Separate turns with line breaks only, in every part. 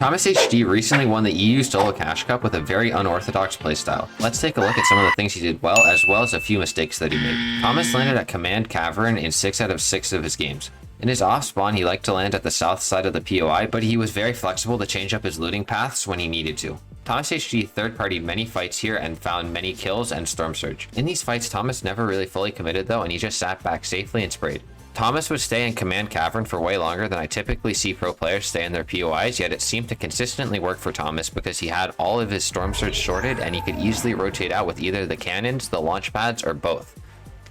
ThonasHD recently won the EU Solo Cash Cup with a very unorthodox playstyle. Let's take a look at some of the things he did well, as well as a few mistakes that he made. Thomas landed at Command Cavern in 6 out of 6 of his games. In his off spawn, he liked to land at the south side of the POI, but he was very flexible to change up his looting paths when he needed to. ThonasHD third-partied many fights here and found many kills and Storm Surge. In these fights, Thomas never really fully committed though, and he just sat back safely and sprayed. Thomas would stay in Command Cavern for way longer than I typically see pro players stay in their POIs, yet it seemed to consistently work for Thomas because he had all of his Storm Surge sorted and he could easily rotate out with either the cannons, the launch pads, or both.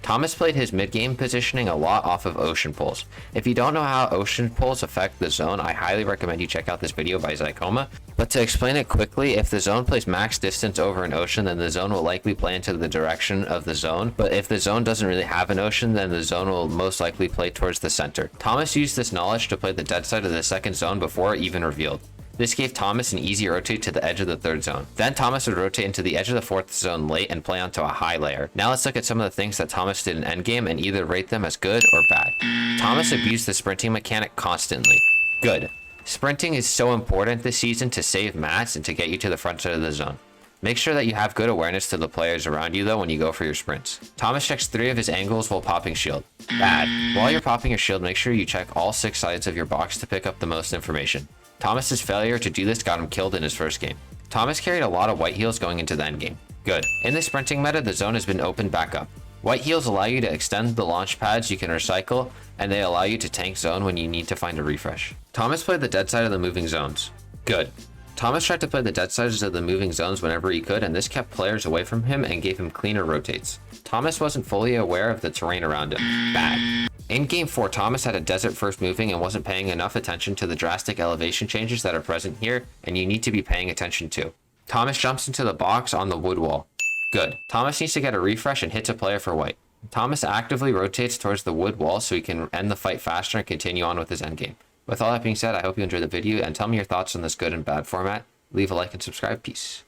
Thomas played his mid-game positioning a lot off of ocean pulls. If you don't know how ocean pulls affect the zone, I highly recommend you check out this video by Zycoma. But to explain it quickly, if the zone plays max distance over an ocean, then the zone will likely play into the direction of the zone. But if the zone doesn't really have an ocean, then the zone will most likely play towards the center. Thomas used this knowledge to play the dead side of the second zone before it even revealed. This gave Thomas an easy rotate to the edge of the third zone. Then Thomas would rotate into the edge of the fourth zone late and play onto a high layer. Now let's look at some of the things that Thomas did in endgame and either rate them as good or bad. Thomas abused the sprinting mechanic constantly. Good. Sprinting is so important this season to save mats and to get you to the front side of the zone. Make sure that you have good awareness to the players around you though when you go for your sprints. Thomas checks 3 of his angles while popping shield. Bad. While you're popping your shield, make sure you check all 6 sides of your box to pick up the most information. Thomas's failure to do this got him killed in his first game. Thomas carried a lot of white heals going into the endgame. Good. In the sprinting meta, the zone has been opened back up. White heals allow you to extend the launch pads you can recycle, and they allow you to tank zone when you need to find a refresh. Thomas played the dead side of the moving zones. Good. Thomas tried to play the dead sides of the moving zones whenever he could, and this kept players away from him and gave him cleaner rotates. Thomas wasn't fully aware of the terrain around him. Bad. In Game 4, Thomas had a desert first moving and wasn't paying enough attention to the drastic elevation changes that are present here, and you need to be paying attention to. Thomas jumps into the box on the wood wall. Good. Thomas needs to get a refresh and hits a player for white. Thomas actively rotates towards the wood wall so he can end the fight faster and continue on with his endgame. With all that being said, I hope you enjoyed the video and tell me your thoughts on this good and bad format. Leave a like and subscribe. Peace.